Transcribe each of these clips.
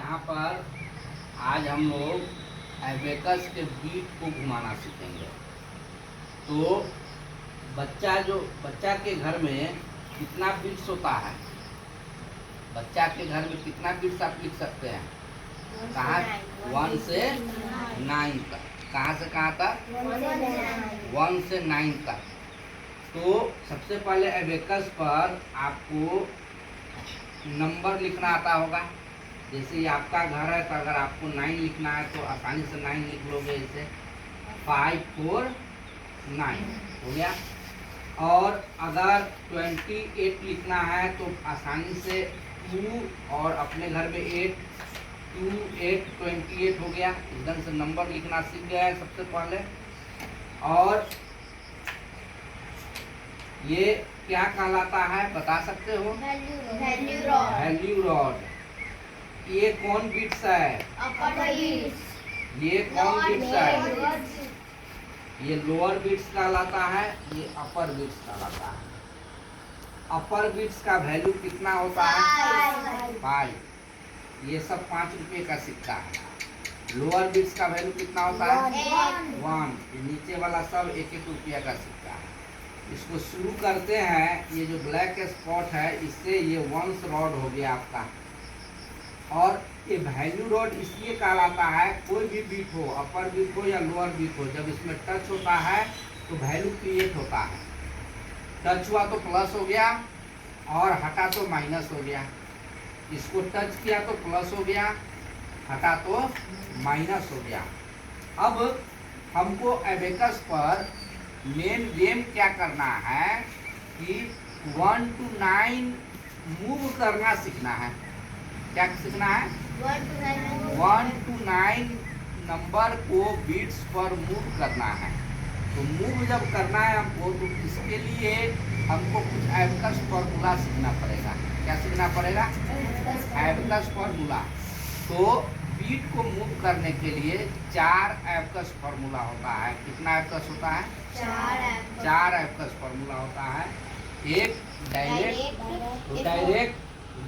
यहाँ पर आज हम लोग एबेकस के बीट को घुमाना सीखेंगे। तो बच्चा के घर में कितना बीट्स होता है? बच्चा के घर में कितना बीट्स आप लिख सकते हैं? कहाँ 1 से 9 तक। कहाँ से कहाँ तक? 1 से 9 तक। तो सबसे पहले एबेकस पर आपको नंबर लिखना आता होगा। जैसे ये आपका घर है तो अगर आपको 9 लिखना है तो आसानी से 9 लिख लोगे। इसे 5 4 9 हो गया। और अगर 28 लिखना है तो आसानी से 2 और अपने घर में 8 2 8 28 हो गया। एकदम से नंबर लिखना सीख गया है सबसे पहले। और ये क्या कहलाता है बता सकते हो? Value rod. ये कौन बिट्स है? ये कौन बिट्स है? ये लोअर बिट्स कहलाता है, ये अपर बिट्स कहलाता है। अपर बिट्स का वैल्यू कितना होता है? 5। ये सब 5 रुपए का सिक्का है। लोअर बिट्स का वैल्यू कितना होता है? 1। नीचे वाला सब 1-1 रुपया का सिक्का है। इसको शुरू करते हैं। ये जो ब्लैक स्पॉट है इससे ये वंस रॉड हो गया आपका। और ये वैल्यू रॉड इसलिए कहलाता है, कोई भी बीट हो, अपर बीट हो या लोअर बीट हो, जब इसमें टच होता है तो वैल्यू क्रिएट होता है। टच हुआ तो प्लस हो गया और हटा तो माइनस हो गया। इसको टच किया तो प्लस हो गया, हटा तो माइनस हो गया। अब हमको एबेकस पर मेन गेम क्या करना है कि 1 to 9 मूव करना सीखना है। क्या सीखना है? 1 to 9 नंबर को बीट्स पर मूव करना है। तो मूव जब करना है हमको तो इसके लिए हमको कुछ एबेकस फॉर्मूला सीखना पड़ेगा। क्या सीखना पड़ेगा? Abacus formula. तो बीट को मूव करने के लिए 4 एबेकस फॉर्मूला होता है। कितना एबेकस होता है? 4 एबेकस फॉर्मूला होता है। एक डायरेक्ट, तो डायरेक्ट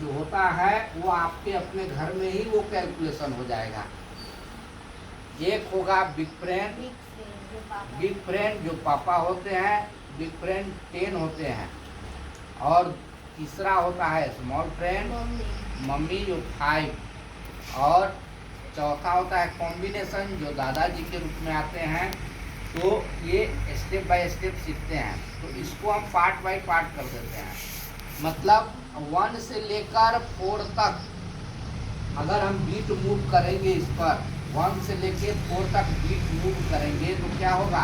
जो होता है वो आपके अपने घर में ही वो कैलकुलेशन हो जाएगा। एक होगा बिग फ्रेंड। बिग फ्रेंड जो पापा होते हैं, बिग फ्रेंड 10 होते हैं। और तीसरा होता है स्मॉल फ्रेंड, मम्मी जो 5। और चौथा होता है कॉम्बिनेशन जो दादाजी के रूप में आते हैं। तो ये स्टेप बाय स्टेप सीखते हैं। तो इसको हम पार्ट बाय पार्ट कर देते हैं। मतलब 1 से लेकर 4 तक अगर हम बीट मूव करेंगे, इस पर 1 से लेकर 4 तक बीट मूव करेंगे तो क्या होगा?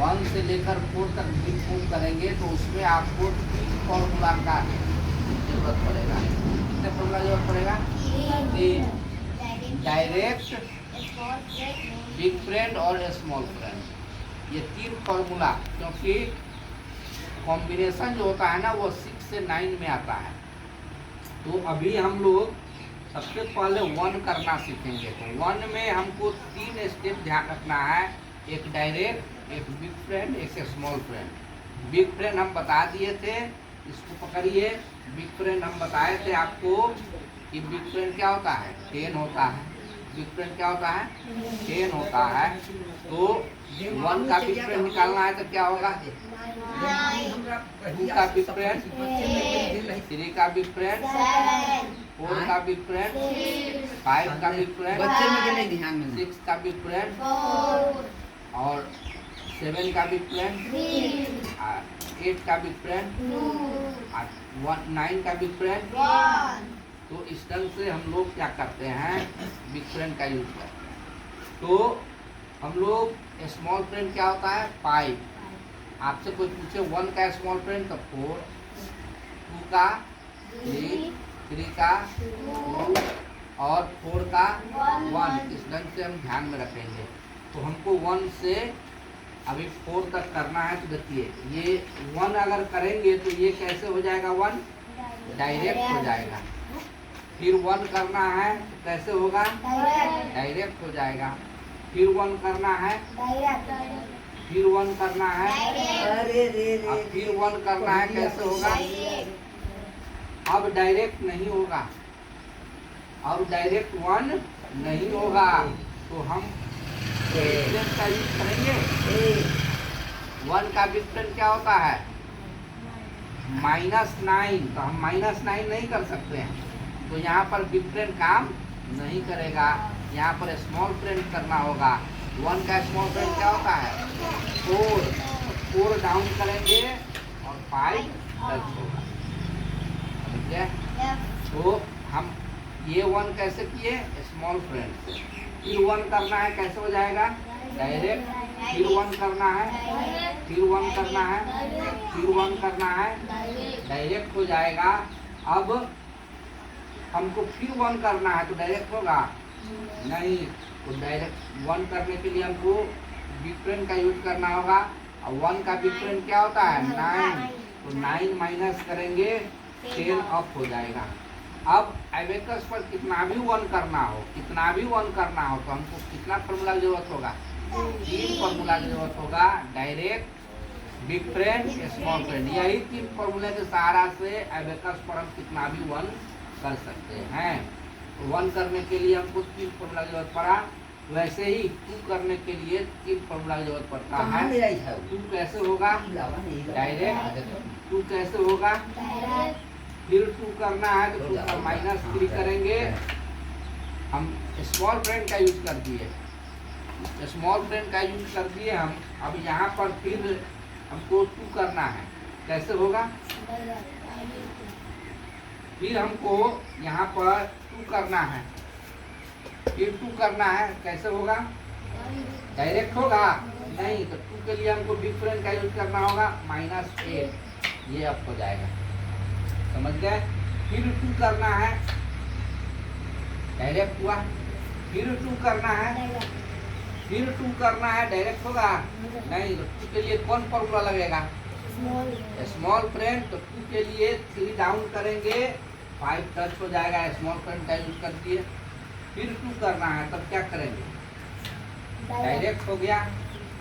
1 से लेकर 4 तक बीट मूव करेंगे तो उसमें आपको 3 फॉर्मूला का जरूरत पड़ेगा। कितने फॉर्मूला जरूरत पड़ेगा? 3। डायरेक्ट, बिग फ्रेंड और स्मॉल फ्रेंड। ये 3 फॉर्मूला, क्योंकि कॉम्बिनेशन जो होता है ना वो 6 से 9 में आता है। तो अभी हम लोग सबसे पहले 1 करना सीखेंगे। तो 1 में हमको 3 स्टेप ध्यान रखना है। एक डायरेक्ट, एक बिग फ्रेंड, एक स्मॉल फ्रेंड। बिग फ्रेंड हम बता दिए थे, इसको पकड़िए। बिग फ्रेंड हम बताए थे आपको कि बिग फ्रेंड क्या होता है? 10 होता है। बिग फ्रेंड क्या होता है? 10 होता है। तो 1 का बिग फ्रेंड निकालना है तो क्या होगा? 2 का बिग फ्रेंड, 3 का बिग फ्रेंड, 4 का बिग फ्रेंड, 5 का बिग फ्रेंड, 6 का बिग फ्रेंड, और 7 का बिग फ्रेंड, 8 का बिग फ्रेंड, 9 का बिग फ्रेंड। तो इस ढंग से हम लोग क्या करते हैं? बिग फ्रेंड का यूज करते हैं। तो हम लोग स्मॉल फ्रेंड क्या होता है? 5। आपसे कोई पूछे 1 का स्मॉल फ्रेंड तो 4, 2 का 3, 3 का 2 और 4 का 1। इस ढंग से हम ध्यान में रखेंगे। तो हमको 1 से अभी 4 तक करना है। तो देखिए ये 1 अगर करेंगे तो ये कैसे हो जाएगा? 1 डायरेक्ट हो जाएगा। फिर 1 करना है तो कैसे होगा? डायरेक्ट हो जाएगा। फिर 1 करना है, फिर 1 करना है, अब फिर 1 करना है, कैसे होगा? अब डायरेक्ट नहीं होगा, और डायरेक्ट वन नहीं होगा, तो हम बिग का यूज करेंगे। वन का बिग फ्रेंड क्या होता है? -9, तो हम -9 नहीं कर सकते हैं, तो यहाँ पर बिग फ्रेंड काम नहीं करेगा, यहाँ पर स्मॉल फ्रेंड करना होगा। वन का स्मॉल फ्रेंड क्या होता है? 4 डाउन करेंगे और 5 टच होगा, ठीक है। तो हम ये 1 कैसे किए? स्मॉल फ्रेंड से। फिर 1 करना है, कैसे हो जाएगा? डायरेक्ट। फिर 1 करना है, फिर 1 करना है, फिर 1 करना है, डायरेक्ट हो जाएगा। अब हमको फिर 1 करना है, तो डायरेक्ट होगा नहीं, तो डायरेक्ट 1 करने के लिए हमको बिग फ्रेंड का यूज करना होगा। और 1 का बिग फ्रेंड क्या होता है? 9, तो 9 माइनस करेंगे, 10 अप हो जाएगा। अब एबेकस पर कितना भी 1 करना हो, कितना भी 1 करना हो, तो हमको कितना फॉर्मूला की जरूरत होगा? 3 फॉर्मूला की जरूरत होगा। Direct, big friend, small friend, यही 3 फॉर्मूले के सहारा से एबेकस पर हम कितना भी 1 कर सकते हैं। 1 करने के लिए हमको 3 फॉर्मूला की जरूरत पड़ा, वैसे ही 2 करने के लिए 3 फॉर्मूला की जरूरत पड़ता है। 2 कैसे होगा? डायरेक्ट। 2 कैसे होगा? फिर 2 करना है, तो 2 का -3 करेंगे। हम स्मॉल फ्रेंड का यूज कर दिए, स्मॉल फ्रेंड का यूज कर दिए हम। अब यहाँ पर फिर हमको 2 करना है, कैसे होगा? फिर हमको यहाँ पर 2 करना है, फिर 2 करना है, कैसे होगा? डायरेक्ट होगा नहीं, तो 2 के लिए हमको बिग फ्रेंड का यूज करना होगा, -8, ये अप हो जाएगा, समझ गए। फिर 2 करना है, डायरेक्ट हुआ। फिर 2 करना है, फिर 2 करना है, डायरेक्ट होगा नहीं, तो 2 के लिए कौन फॉर्मूला लगेगा? Small friend. तो 2 के लिए 3 डाउन करेंगे, 5 टच हो जाएगा, स्मॉल फ्रेंड का यूज कर दिए। फिर 2 करना है, तब क्या करेंगे? डायरेक्ट हो गया।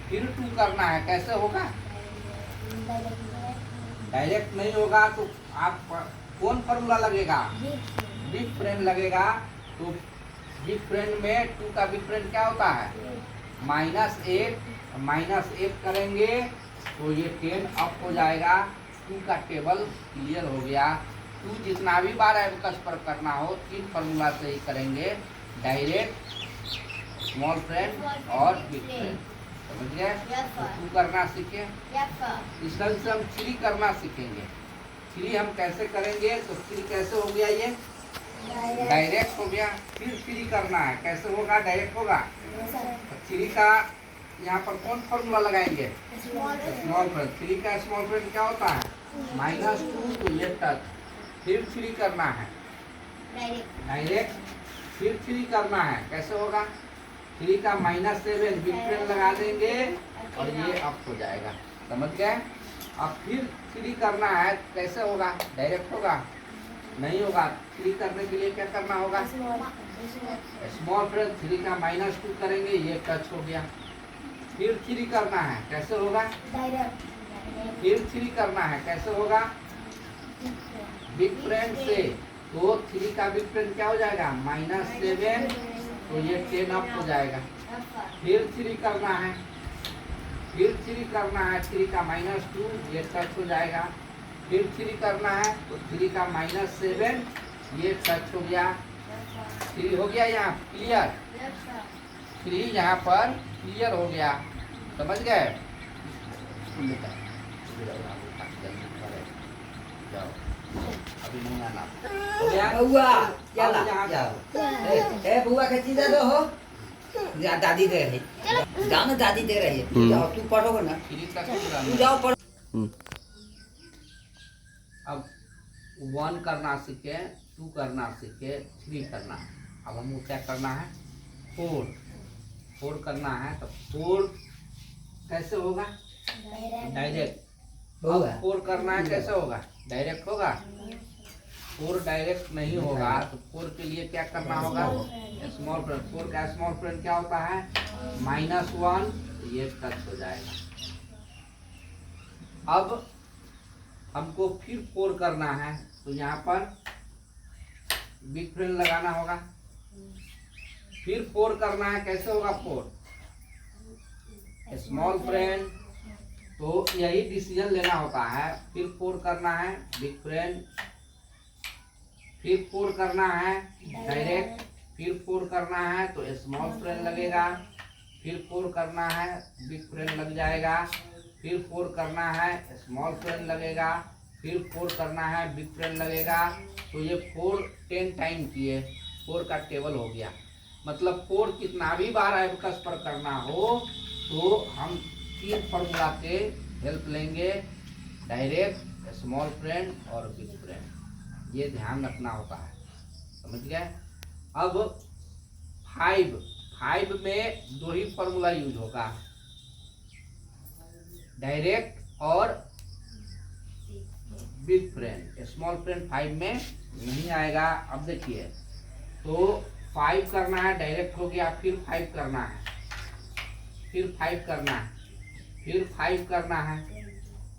फिर 2 करना है, कैसे होगा? डायरेक्ट नहीं होगा, तो आप कौन फॉर्मूला लगेगा? बिग फ्रेंड लगेगा। तो बिग फ्रेंड में 2 का बिग फ्रेंड क्या होता है? -8 करेंगे, तो ये 10 अप हो जाएगा। 2 का टेबल क्लियर हो गया। 2 जितना भी बार एबेकस पर करना हो, 3 फॉर्मूला से ही करेंगे, डायरेक्ट, स्मॉल फ्रेंड और बिग फ्रेंड, समझ गए। तो 2 करना सीखे। इस ढंग से हम 3 करना सीखेंगे। 3 हम कैसे करेंगे? तो 3 कैसे हो गया? ये डायरेक्ट हो गया। फिर 3 करना है, कैसे होगा? डायरेक्ट होगा। तो 3 का यहाँ पर कौन फॉर्मूला लगाएंगे? Small friend. 3 का स्मॉल फ्रेंड क्या होता है? -2, तो ये टच। फिर 3 करना है, डायरेक्ट। फिर 3 करना है, कैसे होगा? 3 का -7 बिग फ्रेंड लगा देंगे और ये अप हो जाएगा, समझ गए। अब फिर 3 करना है, कैसे होगा? डायरेक्ट होगा नहीं होगा। 3 करने के लिए क्या करना होगा? Small friend. 3 का -2 करेंगे, ये टच हो गया। फिर 3 करना है, कैसे होगा? फिर 3 करना है, कैसे होगा? बिग फ्रेंड से। तो 3 का बिग फ्रेंड क्या हो जाएगा? -7, तो ये 10 अप हो जाएगा। फिर 3 करना है, फिर 3 करना है, 3 का -2, ये टच हो जाएगा। फिर 3 करना है, तो 3 का -7, ये टच हो गया। 3 हो गया यहाँ क्लियर। 3 यहाँ पर क्लियर हो गया, समझ गए। अभी नहीं आना बुआ चला ए बुआ के चीज दो हो या दादी दे रही जाओ ना, दादी दे रही है, जाओ तू पढ़ोगे ना, तू जाओ पढ़ो। अब 1 करना सीखे, 2 करना सीखे, 3 करना। अब हमको क्या करना है? 4 करना है। तो 4 कैसे होगा? डायरेक्ट। 4 करना है, कैसे होगा? डायरेक्ट होगा। 4 डायरेक्ट नहीं होगा, तो 4 के लिए क्या करना होगा? Small friend. 4 का स्मॉल फ्रेंड क्या होता है? -1, ये टच हो जाएगा। अब हमको फिर 4 करना है, तो यहाँ पर बिग फ्रेंड लगाना होगा, फिर 4 करना है, कैसे होगा 4? स्मॉल फ्रेंड, तो यही डिसीजन लेना होता है। फिर 4 करना है बिग फ्रेंड, फिर 4 करना है डायरेक्ट, फिर 4 करना है तो स्मॉल फ्रेंड लगेगा, फिर 4 करना है बिग फ्रेंड लग जाएगा, फिर 4 करना है स्मॉल फ्रेंड लगेगा, फिर 4 करना है बिग फ्रेंड लगेगा। तो ये 4 10 टाइम किए, 4 का टेबल हो गया। मतलब 4 कितना भी बार एबकस पर करना हो तो हम 3 फॉर्मूला के हेल्प लेंगे, डायरेक्ट, स्मॉल फ्रेंड और बिग फ्रेंड। ये ध्यान रखना होता है, समझ गए। अब 5 में 2 ही फॉर्मूला यूज होगा, डायरेक्ट और बिग फ्रेंड। स्मॉल फ्रेंड 5 में नहीं आएगा। अब देखिए, तो 5 करना है, डायरेक्ट हो गया, फिर 5 करना है, फिर 5 करना है, फिर 5 करना है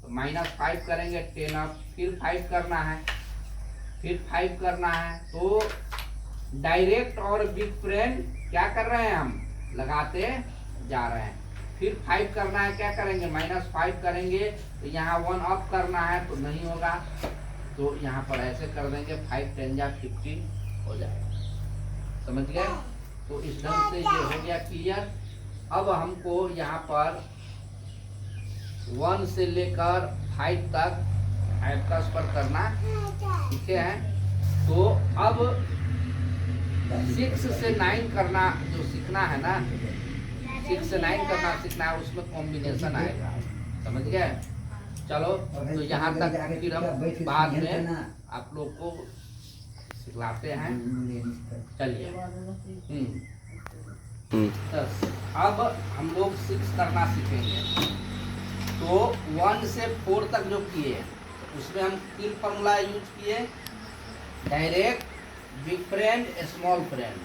तो -5 करेंगे 10 अप, फिर 5 करना है, फिर 5 करना है। तो डायरेक्ट और बिग फ्रेंड क्या कर रहे हैं, हम लगाते जा रहे हैं। फिर 5 करना है, क्या करेंगे, -5 करेंगे तो यहाँ 1 अप करना है तो नहीं होगा, तो यहाँ पर ऐसे कर देंगे, 5 10 जा 50 हो जाएगा, समझ गए। तो इस ढंग से ये हो गया क्लियर। अब हमको यहाँ पर 1 से लेकर 5 तक एबकस पर करना ठीक है। तो अब 6 से 9 करना जो सीखना है ना, 6 से 9 करना सीखना है, उसमें कॉम्बिनेशन आएगा, समझ गए। चलो, तो यहाँ तक फिर हम बाद में आप लोग को सिखलाते हैं। चलिए, अब हम लोग 6 करना सीखेंगे। तो 1 से 4 तक जो किए उसमें हम 3 फॉर्मूला यूज किए, direct, big friend, small friend.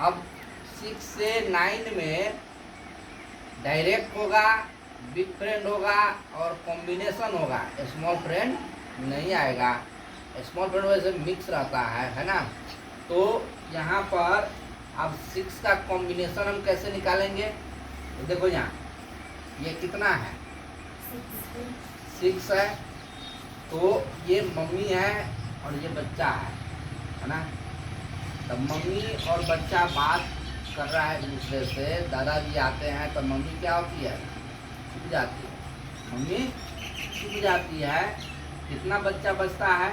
अब 6 से 9 में डायरेक्ट होगा, बिग फ्रेंड होगा और कॉम्बिनेशन होगा, स्मॉल फ्रेंड नहीं आएगा। स्मॉल फ्रेंड वैसे मिक्स रहता है ना। तो यहाँ पर अब 6 का कॉम्बिनेशन हम कैसे निकालेंगे, तो देखो यहाँ ये कितना है, 6 है, तो ये मम्मी है और ये बच्चा है ना। तो मम्मी और बच्चा बात कर रहा है एक दूसरे से, दादाजी आते हैं तो मम्मी क्या होती है, छुप जाती है, मम्मी छुप जाती है। कितना बच्चा बचता है,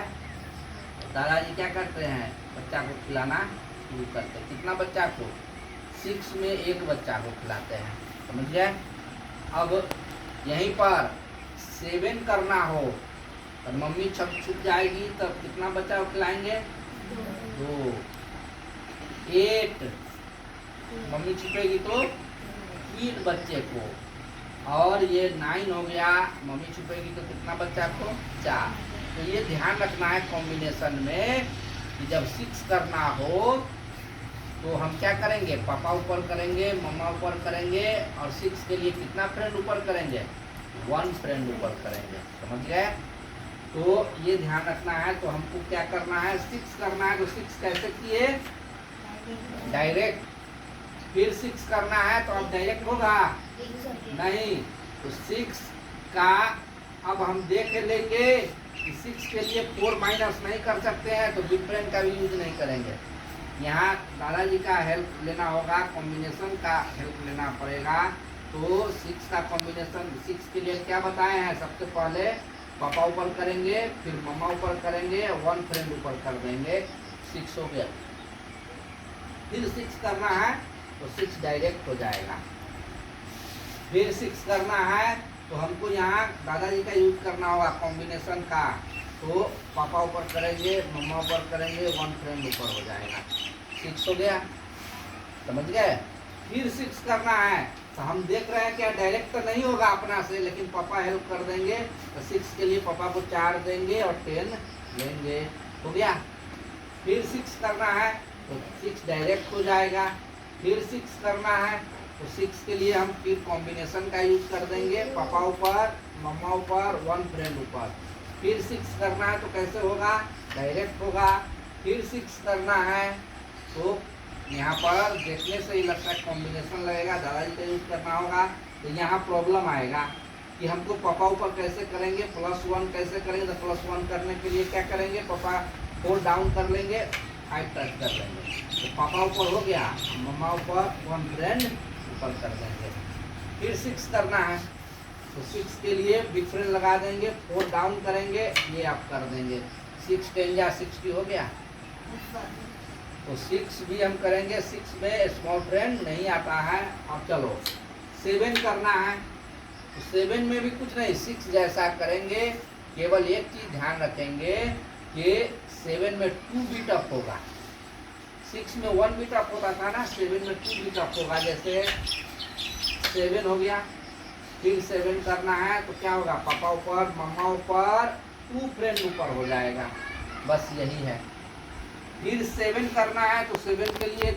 दादाजी क्या करते हैं, बच्चा को खिलाना शुरू करते हैं। कितना बच्चा को, 6 में 1 बच्चा को खिलाते हैं, समझ गए। अब यहीं पर 7 करना हो और मम्मी छुप जाएगी तब कितना बच्चा को खिलाएंगे, 2। 8 मम्मी छुपेगी तो 3 बच्चे को, और ये 9 हो गया, मम्मी छुपेगी तो कितना बच्चा को, 4। तो ये ध्यान रखना है कॉम्बिनेशन में कि जब 6 करना हो तो हम क्या करेंगे, पापा ऊपर करेंगे, मम्मा ऊपर करेंगे, और 6 के लिए कितना फ्रेंड ऊपर करेंगे, 1 फ्रेंड ऊपर करेंगे, समझ गए। तो ये ध्यान रखना है। तो हमको क्या करना है, 6 करना है, तो 6 कैसे किए, डायरेक्ट। फिर 6 करना है तो अब डायरेक्ट होगा नहीं, तो 6 का अब हम देख लेंगे कि 6 के लिए 4 माइनस नहीं कर सकते हैं, तो बिग फ्रेंड का भी यूज नहीं करेंगे। यहाँ दादाजी का हेल्प लेना होगा, कॉम्बिनेशन का हेल्प लेना पड़ेगा। तो 6 का कॉम्बिनेशन, 6 के लिए क्या बताए हैं, सबसे पहले पापा ऊपर करेंगे, फिर मम्मा ऊपर करेंगे, 1 फ्रेंड ऊपर कर देंगे, 6 हो गया। फिर 6 करना है तो 6 डायरेक्ट हो जाएगा। फिर 6 करना है तो हमको यहाँ दादाजी का यूज करना होगा कॉम्बिनेशन का। तो पापा ऊपर करेंगे, मम्मा ऊपर करेंगे, 1 फ्रेंड ऊपर हो जाएगा, 6 हो गया, समझ गए। फिर 6 करना है तो हम देख रहे हैं क्या डायरेक्ट तो नहीं होगा अपना से, लेकिन पापा हेल्प कर देंगे। तो 6 के लिए पापा को 4 देंगे और 10 लेंगे, हो गया। फिर 6 करना है तो 6 डायरेक्ट हो जाएगा। फिर 6 करना है तो 6 के लिए हम फिर कॉम्बिनेशन का यूज कर देंगे, पापा ऊपर, मम्मा ऊपर, 1 फ्रेंड ऊपर। फिर 6 करना है तो कैसे होगा, डायरेक्ट होगा। फिर 6 करना है तो यहाँ पर देखने से ही लगता है कॉम्बिनेशन लगेगा, दादाजी का यूज करना होगा तो यहाँ प्रॉब्लम आएगा कि हमको पापा ऊपर कैसे करेंगे, +1 कैसे करेंगे। तो +1 करने के लिए क्या करेंगे, पापा 4 डाउन कर लेंगे, 5 टच कर लेंगे। तो पापा ऊपर हो गया, मम्मा ऊपर, 1 फ्रेंड ऊपर कर देंगे। फिर 6 करना है तो 6 के लिए बिग फ्रेंड लगा देंगे, 4 डाउन करेंगे, ये आप कर देंगे। 6 10 या 60 हो गया। तो 6 भी हम करेंगे, 6 में स्मॉल फ्रेंड नहीं आता है। अब चलो 7 करना है तो 7 में भी कुछ नहीं, 6 जैसा करेंगे। केवल एक चीज ध्यान रखेंगे कि 7 में 2 बीट अप होगा। 6 में 1 बीट अप होता था ना, 7 में 2 बीट अप होगा। जैसे 7 हो गया, फिर 7 करना है तो क्या होगा, पापा ऊपर, मम्मा ऊपर, 2 फ्रेंड ऊपर हो जाएगा। बस यही है। फिर 7 करना है तो 7 के लिए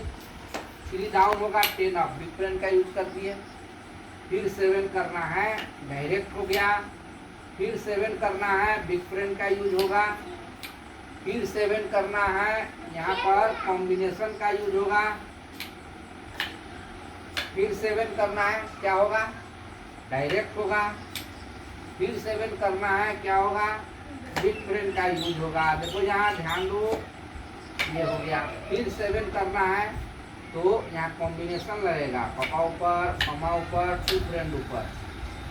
3 डाउन होगा, 10 अप, बिग फ्रेंड का यूज कर दिए। फिर 7 करना है, डायरेक्ट हो गया। फिर 7 करना है, बिग फ्रेंड का यूज होगा। फिर 7 करना है, यहाँ पर कॉम्बिनेशन का यूज होगा। फिर 7 करना है, क्या होगा, डायरेक्ट होगा। फिर 7 करना है, क्या होगा, बिग फ्रेंड का यूज होगा। देखो यहाँ ध्यान दो, ये हो गया। फिर 7 करना है तो यहाँ कॉम्बिनेशन लगेगा, पापा ऊपर, मम्मा ऊपर, 2 फ्रेंड ऊपर।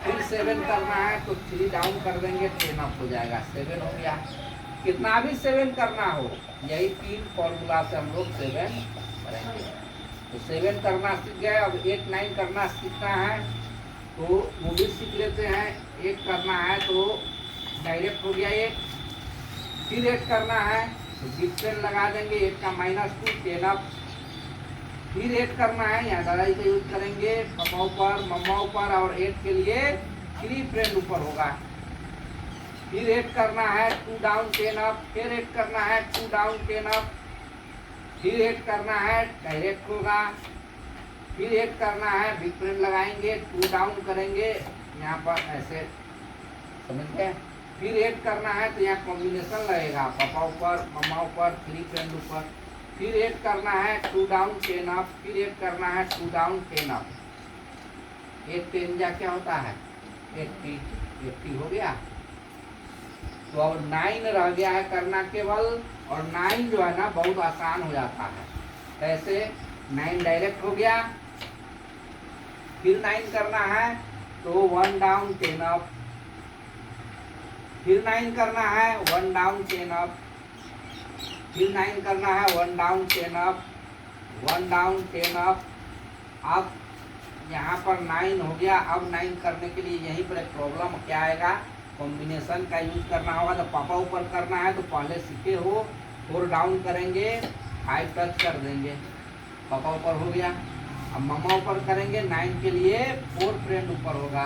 फिर 7 करना है तो 3 डाउन कर देंगे, 10 अप हो जाएगा। 7 हो गया। कितना भी 7 करना हो, यही 3 फॉर्मूला से हम लोग 7 करेंगे। तो 7 करना सीख गए। अब 8 9 करना सीखना है तो वो भी सीख लेते हैं। 8 करना है तो डायरेक्ट हो गया 8। फिर 8 करना है तो बिग फ्रेंड लगा देंगे, 8 का -2, 10 अप। फिर 8 करना है, यहाँ दादाजी का यूज करेंगे, पापा ऊपर, मम्मा ऊपर, और 8 के लिए 3 फ्रेंड ऊपर होगा। फिर 8 करना है, 2 डाउन 10 अप। फिर 8 करना है, 2 डाउन 10 अप। फिर 8 करना है, डायरेक्ट होगा। फिर 8 करना है, बिग फ्रेंड लगाएंगे, 2 डाउन करेंगे, यहाँ पर ऐसे, समझ गए। फिर 8 करना है तो यहाँ कॉम्बिनेशन लगेगा, पापा ऊपर, मम्मा ऊपर, 3 फ्रेंड ऊपर। फिर 8 करना है, 2 डाउन 10 अप। फिर 8 करना है, 2 डाउन 10 अप। 8 10 जा क्या होता है, 80 हो गया। तो अब 9 रह गया है करना केवल, और 9 जो है ना बहुत आसान हो जाता है। कैसे, 9 डायरेक्ट हो गया। फिर 9 करना है तो 1 डाउन 10 अप। फिर 9 करना है, 1 डाउन 10 अप। फिर 9 करना है, 1 डाउन 10 अप, 1 डाउन 10 अप। अब यहाँ पर 9 हो गया। अब 9 करने के लिए यहीं पर एक प्रॉब्लम क्या आएगा, कॉम्बिनेशन का यूज करना होगा। तो पापा ऊपर करना है तो पहले सीखे हो, 4 डाउन करेंगे, 5 टच कर देंगे, पापा ऊपर हो गया। अब मम्मा ऊपर करेंगे, 9 के लिए 4 फ्रेंड ऊपर होगा।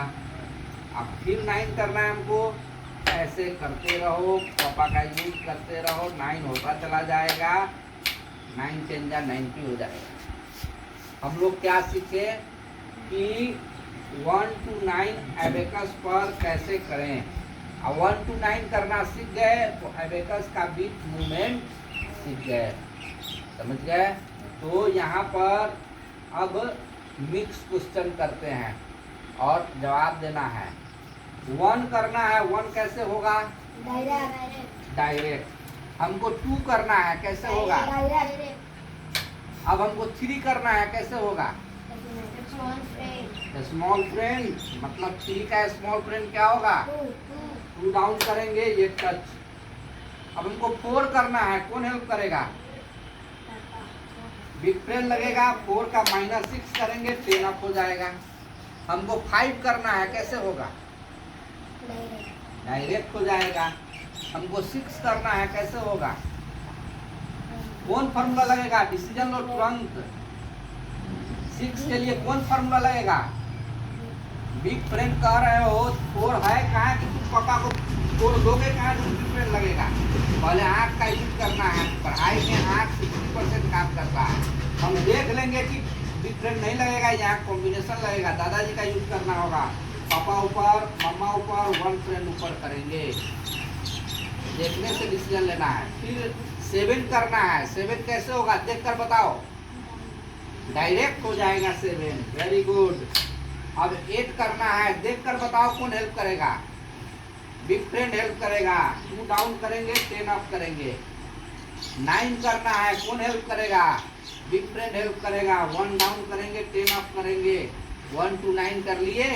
अब फिर 9 करना है हमको, ऐसे करते रहो, पापा का यूज करते रहो, 9 होता चला जाएगा। 9 10 जा 90 हो जाएगा। हम लोग क्या सीखे कि 1 to 9 एबेकस पर कैसे करें। अब 1 to 9 करना सीख गए तो एबेकस का बीट मूवमेंट सीख गए, समझ गए। तो यहाँ पर अब मिक्स क्वेश्चन करते हैं और जवाब देना है। 1 करना है, 1 कैसे होगा, डायरेक्ट। हमको 2 करना है, कैसे होगा, अब हमको 3 करना है, कैसे होगा, स्मॉल फ्रेंड। मतलब 3 का स्मॉल फ्रेंड क्या होगा, 2 डाउन करेंगे, ये टच। अब हमको 4 करना है, कौन हेल्प करेगा, बिग फ्रेंड लगेगा, 4 का -6 करेंगे, 10 अप हो जाएगा। हमको 5 करना है, कैसे होगा, डायरेक्ट हो जाएगा। हमको 6 करना है, कैसे होगा, कौन फार्मूला लगेगा, डिसीजन लो तुरंत। 6 के लिए कौन फार्मूला लगेगा, बिग फ्रेंड कह रहे हो, 4 है कहाँ कि तुम पापा को तोड़ दोगे, कहाँ बिग फ्रेंड लगेगा। पहले आँख का यूज करना है, पढ़ाई में आँख 60% काम करता है। हम देख लेंगे कि बिग फ्रेंड नहीं लगेगा, यहाँ कॉम्बिनेशन लगेगा, दादाजी का यूज करना होगा, पापा ऊपर, मम्मा ऊपर, 1 फ्रेंड ऊपर करेंगे। देखने से डिसीजन लेना है। फिर 7 करना है, 7 कैसे होगा, देख कर बताओ, डायरेक्ट हो जाएगा 7। Very good. अब 8 करना है, देख कर बताओ कौन हेल्प करेगा। बिग फ्रेंड हेल्प करेगा, 2 डाउन करेंगे 10 अप करेंगे। 9 करना है, कौन हेल्प करेगा। बिग फ्रेंड हेल्प करेगा, 1 डाउन करेंगे 10 अप करेंगे। 1 to 9 कर लिए।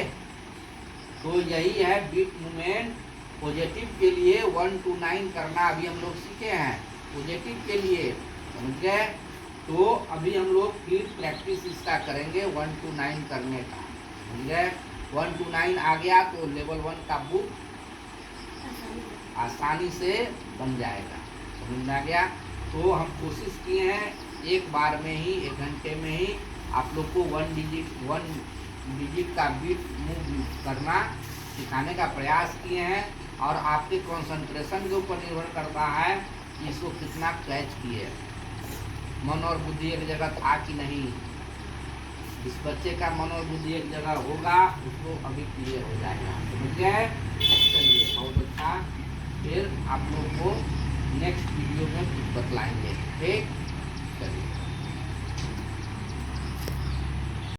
तो यही है बीट मूवमेंट। पॉजिटिव के लिए 1 to 9 करना अभी हम लोग सीखे हैं, पॉजिटिव के लिए, समझ गए। तो अभी हम लोग फिर प्रैक्टिस इसका करेंगे 1 to 9 करने का, समझ गए। 1 to 9 आ गया तो लेवल 1 का बुक आसानी से बन जाएगा, समझ में आ गया। तो हम कोशिश किए हैं एक बार में ही, 1 घंटे में ही आप लोग को 1 डिजिट का बीट मूव करना सिखाने का प्रयास किए हैं। और आपके कंसंट्रेशन के ऊपर निर्भर करता है कि इसको कितना कैच किए, मन और बुद्धि एक जगह था कि नहीं। इस बच्चे का मन और बुद्धि एक जगह होगा, उसको अभी क्लियर हो जाएगा, समझ गए। चलिए बहुत अच्छा, फिर आप लोग को नेक्स्ट वीडियो में कुछ बतलाएंगे, ठीक। चलिए।